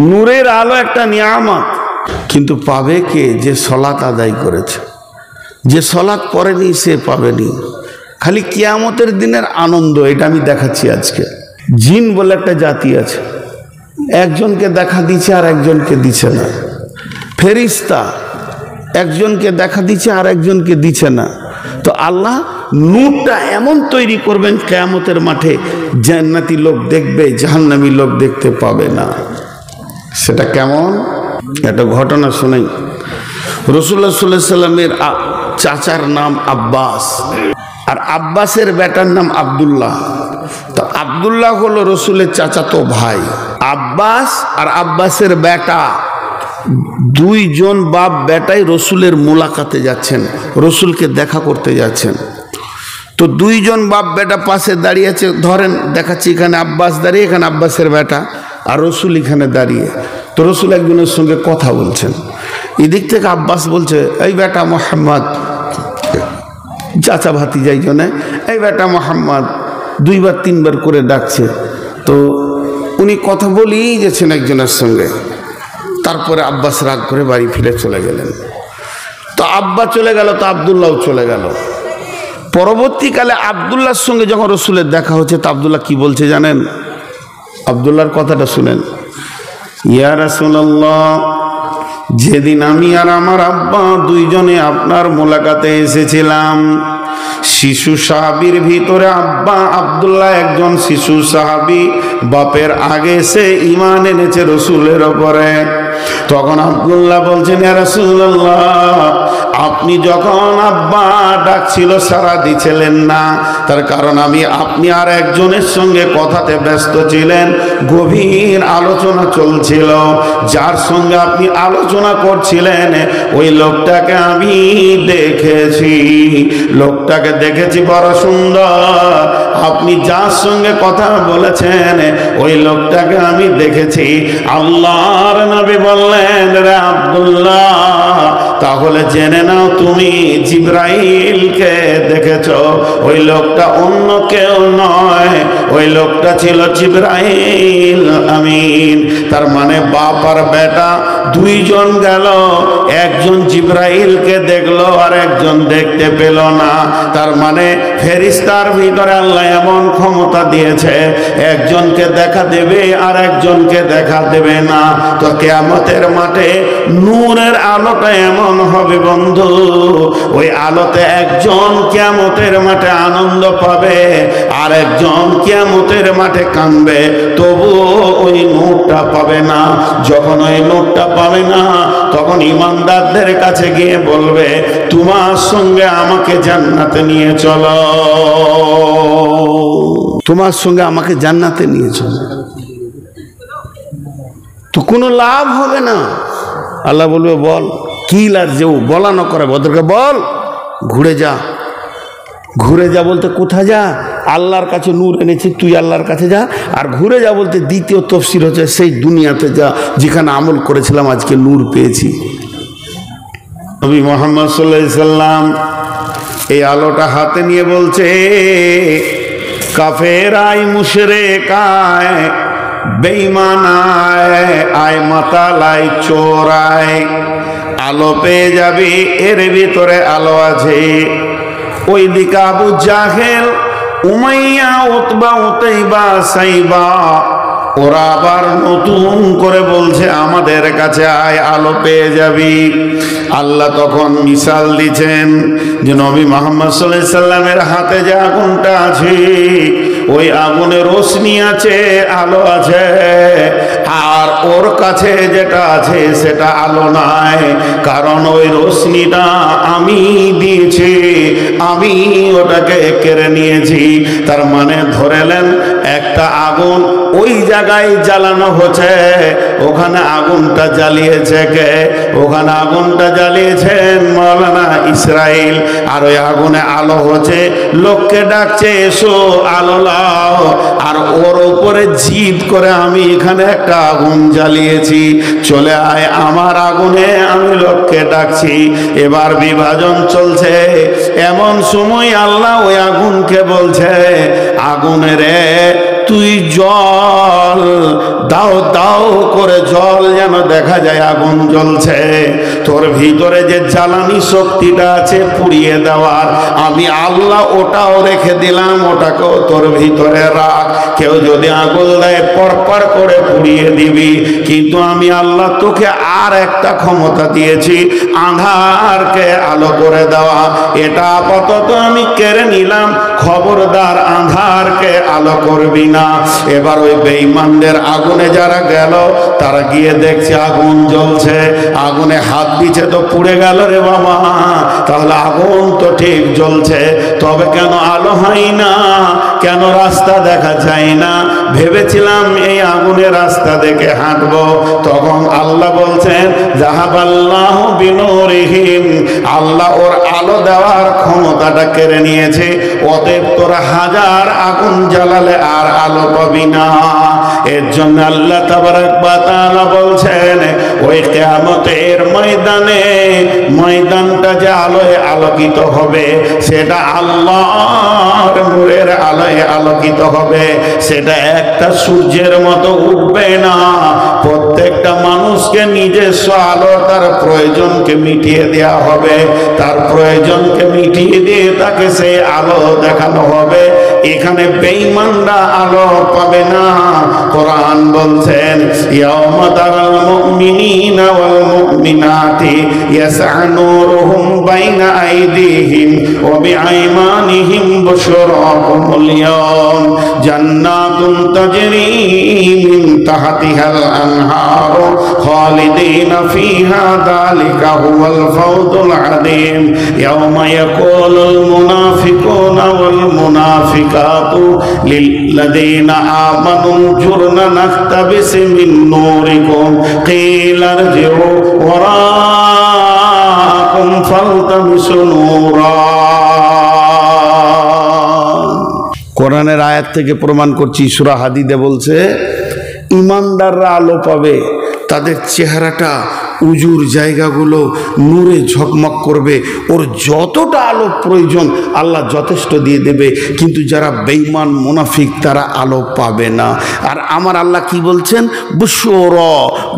নূরের আলো একটা নিয়ামত, কিন্তু পাবে কে? যে সলাত আদায় করেছে। যে সলাত পড়েনি সে পাবেনি। খালি কিয়ামতের দিনের আনন্দ, এটা আমি দেখাচ্ছি আজকে। জিন বলে একটা জাতি আছে, একজনকে দেখা দিচ্ছে আর একজনকে দিচ্ছে না। ফেরিস্তা একজনকে দেখা দিচ্ছে আর একজনকে দিচ্ছে না। তো আল্লাহ নূরটা এমন তৈরি করবেন কিয়ামতের মাঠে, জান্নাতি লোক দেখবে, জাহান্নামী লোক দেখতে পাবে না। সেটা কেমন? একটা ঘটনা শোনাই। রাসূলুল্লাহ সাল্লাল্লাহু আলাইহি সাল্লামের চাচার নাম আব্বাস, আর আব্বাসের বেটার নাম আব্দুল্লাহ। তো আব্দুল্লাহ হলো রসুলের চাচাতো ভাই। আব্বাস আর আব্বাসের বেটা দুইজন বাপ বেটাই রসুলের মোলাকাতে যাচ্ছেন, রসুলকে দেখা করতে যাচ্ছেন। তো দুইজন বাপ বেটা পাশে দাঁড়িয়ে আছে, ধরেন দেখাচ্ছি, এখানে আব্বাস দাঁড়িয়ে, এখানে আব্বাসের বেটা, আর রসুল এখানে দাঁড়িয়ে। তো রসুল একজনের সঙ্গে কথা বলছেন। এদিক থেকে আব্বাস বলছে, এই বেটা মোহাম্মদ, চাচা ভাতিজাই জনে, এই বেটা মোহাম্মদ, দুইবার তিনবার করে ডাকছে। তো উনি কথা বলেই গেছেন একজনের সঙ্গে। তারপরে আব্বাস রাগ করে বাড়ি ফিরে চলে গেলেন। তো আব্বা চলে গেল, তো আব্দুল্লাহও চলে গেল। পরবর্তীকালে আব্দুল্লাহর সঙ্গে যখন রসুলের দেখা হচ্ছে, তো আব্দুল্লাহ কি বলছে জানেন? আব্দুল্লাহর কথাটা শুনেন। ইয়া রাসূলুল্লাহ, যেদিন আমি আর আমার আব্বা দুইজনে আপনার মোলাকাতে এসেছিলাম, শিশু সাহাবীর ভিতরে আব্বা আব্দুল্লাহ একজন শিশু সাহাবী, বাপের আগে সে ঈমান এনেছে রসুলের উপরে। তখন আব্দুল্লাহ বলছেন, ইয়া রাসূলুল্লাহ, আপনি যখন আব্বা ডাকছিল সাড়া দিছিলেন না, তার কারণ আপনি আর একজনের সঙ্গে কথাতে ব্যস্ত ছিলেন, গভীর আলোচনা চলছিল। যার সঙ্গে আপনি আলোচনা করছিলেন ওই লোকটাকে আমি দেখেছি, লোকটাকে দেখেছি বড় সুন্দর। আপনি যার সঙ্গে কথা বলেছেন ওই লোকটাকে আমি দেখেছি। আল্লাহর নবী বললেন, রে আব্দুল্লাহ, তাহলে জেনে নাও তুমি জিবরাইলকে দেখেছো। ওই লোকটা অন্য কেউ নয়, ওই লোকটা ছিল জিবরাইল আমিন। তার মানে বাপ আর বেটা দুইজন গেল, একজন জিবরাইলকে দেখলো আর একজন দেখতে পেল না। তার মানে ফেরেশতার ভিতরে আল্লাহ এমন ক্ষমতা দিয়েছে, একজনকে দেখা দেবে আর একজনকে দেখা দেবে না। তো কিয়ামতের মাঠে নূরের আলোটা এমন হবে বন্ধু, ওই আলোতে একজন কিয়ামতের মাঠে আনন্দ পাবে আর একজন কিয়ামতের মাঠে কাঁদবে, তবু ওই নূরটা পাবে না। যখন ওই নূরটা পাবে না, তখন ঈমানদারদের কাছে গিয়ে বলবে, তোমার সঙ্গে আমাকে জান্নাতে নিয়ে চলো, তোমার সঙ্গে আমাকে জান্নাতে নিয়ে চলো। তো কোনো লাভ হবে না। আল্লাহ বলবে, বল কি লাভ? যে বলা না করে, ওদেরকে বল ঘুরে যা। ঘুরে যা বলতে কোথায় যা? আল্লাহর কাছে নূর এনেছি, তুই আল্লাহর কাছে যা। আর ঘুরে যা বলতে দ্বিতীয় তফসির হচ্ছে সেই দুনিয়াতে যা, যেখানে আমল করেছিলাম আজকে নূর পেয়েছি। নবী মুহাম্মদ সাল্লাল্লাহু আলাইহি সাল্লাম এই আলোটা হাতে নিয়ে বলছে, কাফেরাই মুশরিকায় বেঈমানায় আয় মাতালাই চোরায়, আলো পেয়ে যাবি, এর ভিতরে আলো আছে। ওই দিকে আবু জাহেল, উমাইয়া, উতবা, উতাইবা, সাইবা, ওরা আবার নতুন করে বলছে আমাদের কাছে আয়, আলো পেয়ে যাবি। আল্লাহ তখন মিসাল দিচ্ছেন যে নবী মুহাম্মদ সাল্লাল্লাহু আলাইহি সাল্লামের হাতে যে আগুনটা আছে, ওই আগুনে রোশনি আছে, আলো আছে। আর ওর কাছে যেটা আছে সেটা আলো নাই, কারণ ওই রোশনিটা আমি দিয়েছি, আমি ওটাকে কেড়ে নিয়েছি। তার মানে ধরেলেন একটা আগুন ওই জায়গায় জ্বালানো হচ্ছে, ওখানে আগুনটা জ্বালিয়েছে কে? ওখানে আগুনটা জ্বালিয়েছেন মাওলানা ইসরাইল। আর ওই আগুনে আলো হচ্ছে, লোককে ডাকছে এসো আলো লাও। আর ওর উপরে জিদ করে আমি এখানে একটা আগুন জ্বালিয়েছি, চলে আয় আমার আগুনে, আমি লোককে ডাকছি। এবার বিভাজন চলছে, এমন সময় আল্লাহ ওই আগুনকে বলছে, আগুনে রে তুই জল দাও দাও করে জল যেন দেখা যায় আগুন জ্বলছে, তোর ভিতরে যে জ্বালানি শক্তিটা আছে পুড়িয়ে দেওয়ার, আমি আল্লাহ ওটাও রেখে দিলাম, ওটাকেও তোর ভিতরে রাখ। কেউ যদি আগুন দেয় পরপর করে পুড়িয়ে দিবি, কিন্তু আমি আল্লাহ তোকে আর একটা ক্ষমতা দিয়েছি, আঁধারকে আলো করে দেওয়া। এটা আপাতত আমি কেড়ে নিলাম, খবরদার আঁধারকে আলো করবি না। এবার ওই বেঈমানদের আগুনে যারা গেল তারা গিয়ে দেখছে আগুন জ্বলছে, আগুনে হাত দিচ্ছে তো পুড়ে গেল রে বাবা। তাহলে আগুন তো ঠিক জ্বলছে, তবে কেন আলো হয় না, কেন রাস্তা দেখা যায় না? ভেবেছিলাম এই আগুনে রাস্তা দেখে হাঁটবো। তখন আল্লাহ বলছেন যাহাবাল্লাহু বিনুরিহিম, আল্লাহ ওর আলো দেওয়ার ক্ষমতাটা কেড়ে নিয়েছে, অতএব তোরা হাজার আগুন জ্বালালে আর আলো পাবি না। এর জন্য আল্লাহ তাবারক ওয়া তাআলা বলছেন ওই কিয়ামতের ময়দানে, ময়দানটা যে আলোয় আলোকিত হবে সেটা আল্লাহর নূরের আলোয় আলোকিত হবে, সেটা একটা সূর্যের মতো উঠবে না। প্রত্যেকটা মানুষকে নিজস্ব আলো তার প্রয়োজনকে মিটিয়ে দেওয়া হবে, তার প্রয়োজনকে মিটিয়ে দিয়ে তাকে সেই আলো দেখানো হবে। এখানে বেঈমানরা আলো পাবে না। কোরআন বলছেন ইয়াউমা তারাল মুমিনিনা ওয়াল মুমিনাতি ইয়াসআ নূরুহুম বাইনা আইদিহিম ওয়া বিআইমানিহিম বুশরাকুমুল ইয়াওম জান্নাতুন তাজরি মিন তাহতিহাল আনহারু খালিদিনা ফিহা যালিকা হুয়াল ফাওজুল আযীম ইয়াউমা ইয়াকুলুল মুনাফিকুনা ওয়াল মুনাফিকাতু লিল্লাযীনা আমানু জুরনা নাখতাবিস মিন নূরিকুম কিলা ইরজিউ ওয়ারাকুম ফালতামিসু নূরা। কোরআনের আয়াত থেকে প্রমাণ করছি, সূরা হাদীদে বলছে ঈমানদাররা আলো পাবে, তাদের চেহারাটা উজুর জায়গাগুলো নূরে ঝকমক করবে, ওর যতটা আলো প্রয়োজন আল্লাহ যথেষ্ট দিয়ে দেবে। কিন্তু যারা বেঈমান মুনাফিক তারা আলো পাবে না। আর আমার আল্লাহ কি বলছেন, বুশরা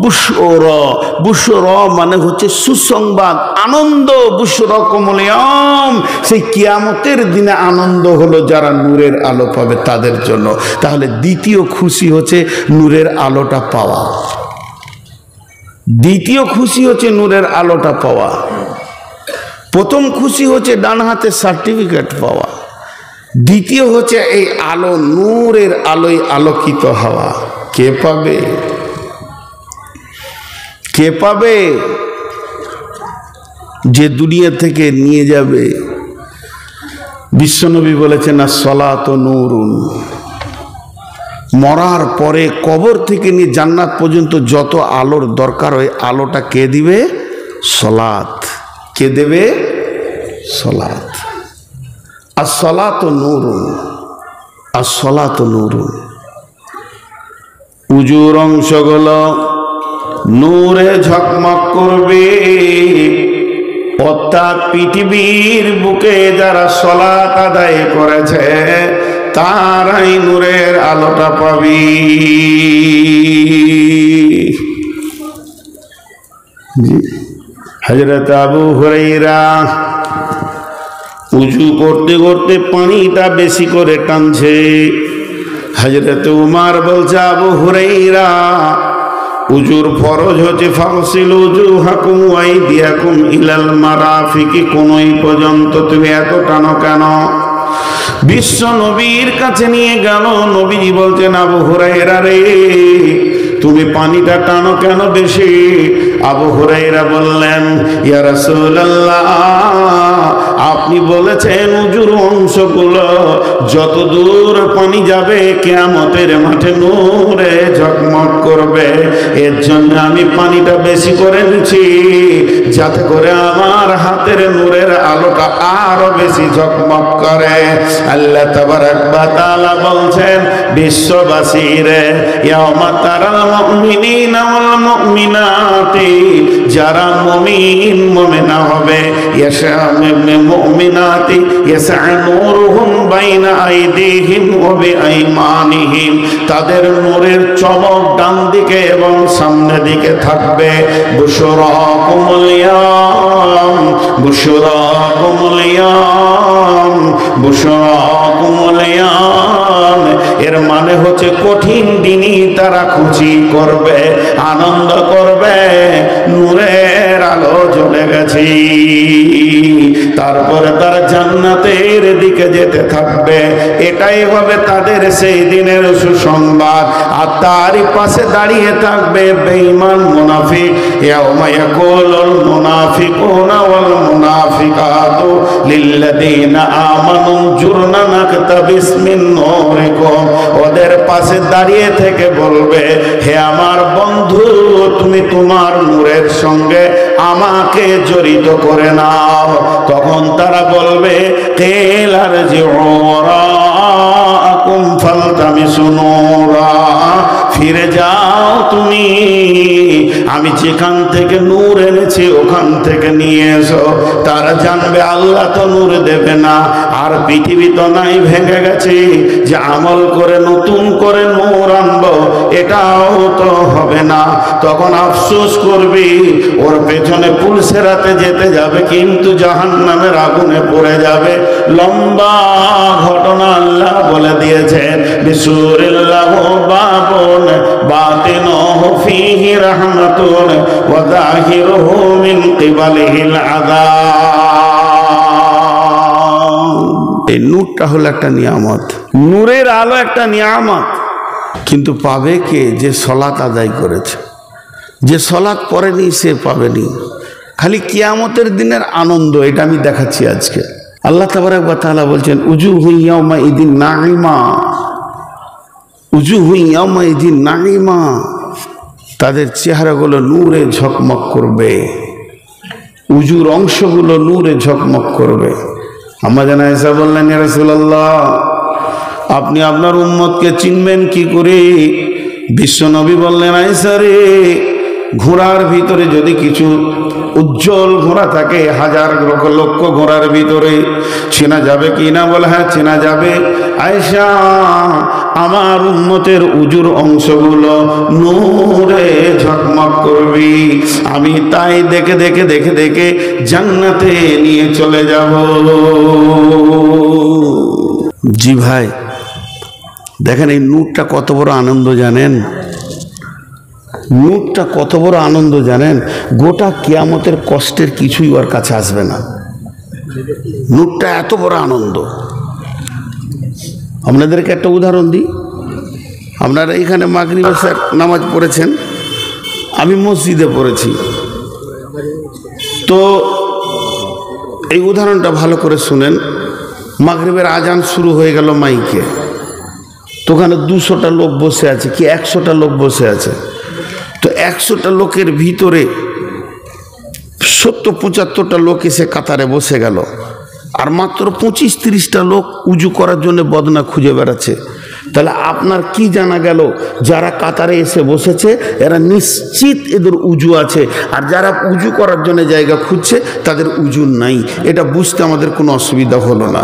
বুশরা বুশরা মানে হচ্ছে সুসংবাদ, আনন্দ। বুশরাকুমুল ইয়াওম, সেই কিয়ামতের দিনে আনন্দ হলো যারা নূরের আলো পাবে তাদের জন্য। তাহলে দ্বিতীয় খুশি হচ্ছে নূরের আলোটা পাওয়া, দ্বিতীয় খুশি হচ্ছে নূরের আলোটা পাওয়া। প্রথম খুশি হচ্ছে ডান হাতে সার্টিফিকেট পাওয়া, দ্বিতীয় হচ্ছে এই আলো, নূরের আলোয় আলোকিত হওয়া। কে পাবে? কে পাবে? যে দুনিয়া থেকে নিয়ে যাবে। বিশ্বনবী বলেছেন আসসালাতু নূরুন, মরার পরে কবর থেকে নিয়ে জান্নাত পর্যন্ত যত আলোর দরকার ওই আলোটা কে দিবে? সালাত। কে দেবে? সালাত। আসসালাতু নূরুন, আসসালাতু নূরুন। উজুর অংশগুলো নূরে ঝকমক করবে, অর্থাৎ পৃথিবীর বুকে যারা সালাত আদায় করেছে তারাই নূরের আলোটা পাবি। হযরত আবু হুরায়রা উযু করতে করতে পানিটা বেশি করে টানছে। হযরত উমর বলছে আবু হুরায়রা উজুর ফরজ হচ্ছে ফাগসিলু উজুহাকুম ওয়া আইদিয়াকুম ইলাল মারাফিকি, কোনই পর্যন্ত তুমি এত টানো কেন? বিশ্ব নবীর কাছে নিয়ে গেল, নবীজি বলছেন আবু হুরায়রা রে তুমি পানিটা টানো কেন বেশি? আবু হুরায়রা বললেন ইয়া রাসূলুল্লাহ আপনি বলেছেন উজুর অংশগুলো যত দূর পানি যাবে কিয়ামতের মাঠে নূরে ঝকমক করবে, এর জন্য আমি পানিটা বেশি করে নিচ্ছি যাতে করে আমার হাতের নূরের আলোটা আরো বেশি ঝকমক করে। আল্লাহ তাবারক ওয়া তাআলা বলছেন বিশ্ববাসীরে ইয়াউমা তারাল মুমিনিনা ওয়াল মুমিনাতি, যারা মুমিন মুমিনা হবে মুমিনাতি ইয়াসআ নূরুহুম বাইনা আইদিহিম ওয়া বিআইমানিহিম, তাদের নূরের চমক ডান দিকে এবং সামনে দিকে থাকবে। বুশরাকুমুল ইয়াম বুশরাকুমুল ইয়াম বুশরাকুমুল ইয়াম, এর মানে হচ্ছে কঠিন দিনই তারা খুশি করবে, আনন্দ করবে, নূরের আলো জ্বলে গেছে। তারপরে তারা জান্নাতের দিকে যেতে থাকবে, এটাই হবে তাদের সেই দিনের সুসংবাদ। আর তারই পাশে দাঁড়িয়ে থাকবে বেঈমান মুনাফিক। ইয়াউমা ইয়াকুলুল মুনাফিকুনা ওয়াল মুনাফিকাতু লিল্লাযীনা আমানু জুরনা নাকতাবিস মিন নূরিকুম, ওদের পাশে দাঁড়িয়ে থেকে বলবে, হে আমার বন্ধু, তুমি তোমার নূরের সঙ্গে আমাকে জড়িত করে নাও। তখন তারা বলবে, কিলা রজিউ ওয়ারাকুম ফালতামিসু নূরা, ফিরে যাও তুমি, আমি যেখান থেকে নূর এনেছি ওখান থেকে নিয়ে এসো। তারা জানবে আল্লাহ তো নূর দেবে না, আর পৃথিবী তো নাই, ভেঙে গেছে, যে আমল করে নতুন করে নূর আনবো এটাও তো হবে না। তখন আফসোস করবি, ওর পেছনে পুলসেরাতে যেতে যাবে কিন্তু জাহান্নামের আগুনে পড়ে যাবে। লম্বা ঘটনা আল্লাহ বলে দিয়েছেন, বিসুরিল্লাহু বাবুন বাতিনুহু ফীহি রাহমাতুন ওয়া যাহিরুহু মিন কিবালিহিল আযাব। এই নূরটা হলো একটা নিয়ামত, নূরের আলো একটা নিয়ামত, কিন্তু পাবে কে? যে সালাত আদায় করেছে। যে সালাত পড়েনি সে পাবেনি। খালি কিয়ামতের দিনের আনন্দ, এটা আমি দেখাচ্ছি আজকে। আল্লাহ তাবারক ওয়া তাআলা বলছেন, উজুহু ইয়াওমা ইদিন নাঈমা, উজুহু ইয়াওমা ইদিন নাঈমা, তাদের চেহারাগুলো নূরে ঝকমক করবে, উজুর অংশগুলো নূরে ঝকমক করবে। আম্মা জান আয়েশা বললেন, ইয়া রাসূলুল্লাহ, আপনি আপনার উম্মতকে চিনবেন কি করে? বিশ্বনবী বললেন, আয়েশা রে, ঘোড়ার ভিতরে যদি কিছু উজ্জ্বল ঘোড়া থাকে, হাজার লক্ষ ঘোড়ার ভিতরে চেনা যাবে কি না? বলে হ্যাঁ চেনা যাবে। আয়েশা, আমার উম্মতের উজুর অংশগুলো নূরে ঝকমক করবি, আমি তাই দেখে দেখে দেখে দেখে জান্নাতে নিয়ে চলে যাব। জি ভাই, দেখেন এই নূরটা কত বড় আনন্দ জানেন? নূরটা কত বড় আনন্দ জানেন? গোটা কিয়ামতের কষ্টের কিছুই ওর কাছে আসবে না। নূরটা এত বড় আনন্দ। আপনাদেরকে একটা উদাহরণ দিই। আপনারা এখানে মাগরিবের নামাজ পড়েছেন, আমি মসজিদে পড়েছি, তো এই উদাহরণটা ভালো করে শুনেন। মাগরিবের আজান শুরু হয়ে গেল মাইকে, তো ওখানে 200টা লোক বসে আছে, কি 100টা লোক বসে আছে। তো 100টা লোকের ভিতরে 70-75টা লোক এসে কাতারে বসে গেল, আর মাত্র 25-30টা লোক উজু করার জন্য বদনা খুঁজে বেড়াচ্ছে। তাহলে আপনার কি জানা গেল? যারা কাতারে এসে বসেছে এরা নিশ্চিত এদের উজু আছে, আর যারা উজু করার জন্য জায়গা খুঁজছে তাদের উজু নাই। এটা বুঝতে আমাদের কোনো অসুবিধা হলো না।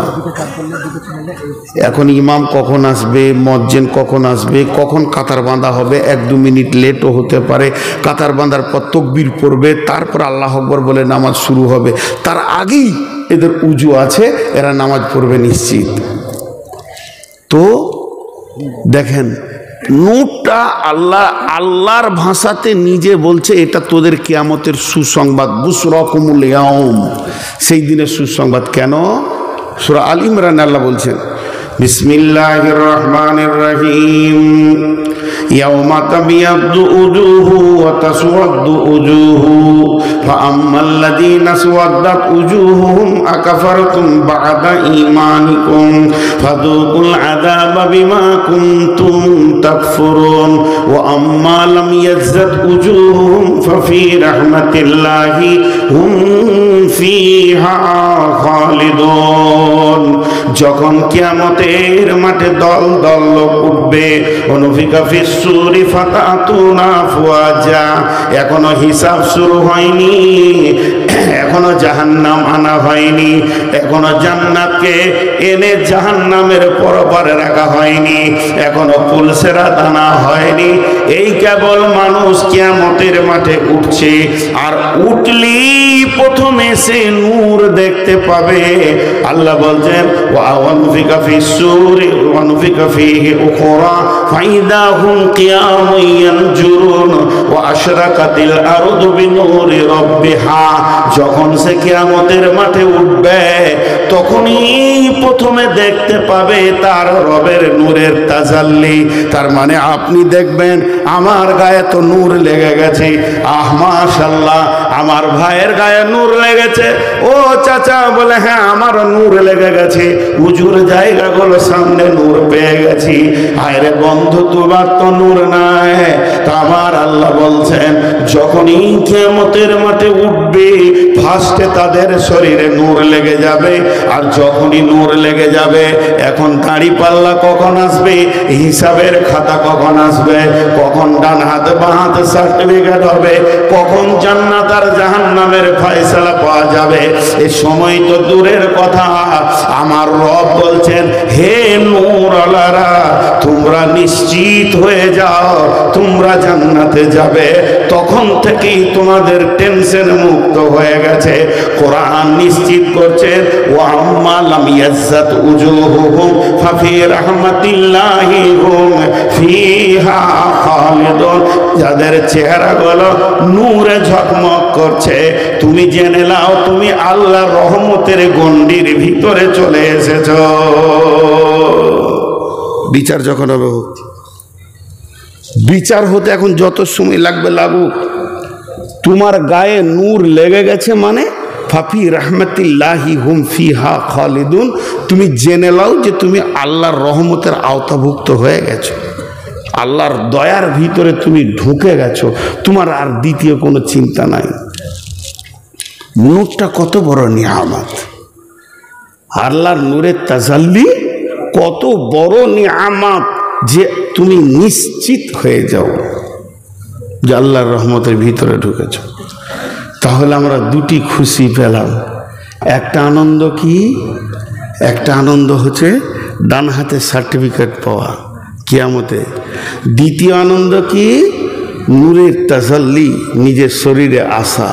এখন ইমাম কখন আসবে, মুয়াজ্জিন কখন আসবে, কখন কাতার বাঁধা হবে, 1-2 মিনিট লেটও হতে পারে। কাতার বাঁধার পর তাকবীর পড়বে, তারপর আল্লাহু আকবার বলে নামাজ শুরু হবে। তার আগেই এদের উজু আছে, এরা নামাজ পড়বে নিশ্চিত। তো দেখেন, নূরটা আল্লাহর ভাষাতে নিজে বলছে এটা তোদের কিয়ামতের সুসংবাদ। বুশরাকুমুল ইয়াউম, সেই দিনের সুসংবাদ। কেন? সূরা আল ইমরানে আল্লাহ বলছেন, বিসমিল্লাহির রহমানির রহিম, ইয়াউমা তাবিয়াদ্দু উজুহু ওয়া তাসওয়াদ্দু উজুহু ফাআম্মাল্লাযীনা আসওয়াদ্দাত উজুহুহুম আকাফারতুম বা'দা ঈমানিকুম ফাযুকুল আযাবা বিমা কুনতুম তাকফুরুন ওয়া আম্মা লাম ইয়াযদাদ উজুহুহুম ফাফি রাহমাতিল্লাহি হুম ফিহা খালিদুন। যখন কিয়ামতের মাঠে দল দল লোক উঠবে, অনুফিকা ফিস সূরি ফাতাতুনা ফুয়াজা, এখনো হিসাব শুরু হয়নি, এখনো জাহান্নাম আনা হয়নি, এখনো জান্নাতকে এনে জাহান্নামের পরপারে রাখা হয়নি, এখনো পুলসেরাত আনা হয়নি। এই কেবল মানুষ কিয়ামতের মাঠে উঠছে, আর উঠলি প্রথমে সে নূর দেখতে পাবে। আল্লাহ বলছেন ওয়া ওয়ানফিকা ফিস-সূরি ওয়া ওয়ানফিকা ফীহি উখরা ফাইদা হুম কিয়ামুন ইয়ানজুরুন ওয়া আশরাকাতিল আরদু বিনূরি রাব্বিহা। যখন সে কিয়ামতের মাঠে উঠবে তখনই প্রথমে দেখতে পাবে তার রবের নূরের তাজাল্লি। তার মানে আপনি দেখবেন আমার গায়ে তো নূর লেগে গেছে, আহ মাশাআল্লাহ আমার ভাইয়ের গায়ে নূর লেগেছে। ও চাচা বলে হ্যাঁ আমার নূর লেগে গেছে, হুজুর জায়গাগুলো সামনে নূর পেয়ে গেছি। আরে বন্ধু তোমার তো নূর নাই। তা আমার আল্লাহ বলছেন যখনই কিয়ামতের মাঠে উঠবে ফার্স্টে তাদের শরীরে নূর লেগে যাবে। আর যখনই নূর লেগে যাবে এখন দাড়ি পাল্লা কখন আসবে, হিসাবের খাতা কখন আসবে, কখন ডান হাত বাঁ হাত সার্টিফিকেট হবে, কখন জান্নাত আর জাহান্নামের ফয়সালা পাওয়া যাবে, এই সময় তো দূরের কথা। আমার রব বলছেন হে নূরওয়ালারা তোমরা নিশ্চিত হয়ে যাও, তোমরা জান্নাতে যাবে। তখন থেকেই তোমাদের টেনশন মুক্ত হয়ে গেছে। কোরআন নিশ্চিত করছে ওয়া আম্মা লাম ইয়াজ্জাত উজুহুহুম ফাফি রাহমাতিল্লাহি হুম ফিহা খালিদুন। যাদের চেহারাগুলো নূরে ঝকমক করছে তুমি জেনে নাও তুমি আল্লাহর রহমতের গণ্ডির ভিতরে চলে এসেছো। বিচার যখন হবে হোক, বিচার হতে এখন যত সময় লাগবে লাগুক। তোমার গায়ে নূর লেগে গেছে মানে ফাফি রাহমাতিল্লাহি হুম ফিহা খালিদুন, তুমি জেনে নাও যে তুমি আল্লাহর রহমতের আওতাভুক্ত হয়ে গেছো, আল্লাহর দয়ার ভিতরে তুমি ঢুকে গেছো, তোমার আর দ্বিতীয় কোনো চিন্তা নাই। নূরটা কত বড় নিয়ামত, আল্লাহর নূরের তাজাল্লি কত বড় নিয়ামত যে তুমি নিশ্চিত হয়ে যাও যে আল্লাহর রহমতের ভিতরে ঢুকেছ। তাহলে আমরা দুটি খুশি পেলাম। একটা আনন্দ কি? একটা আনন্দ হচ্ছে ডান হাতে সার্টিফিকেট পাওয়া কিয়ামতে। দ্বিতীয় আনন্দ কি? নূরের তাজাল্লি নিজের শরীরে আসা।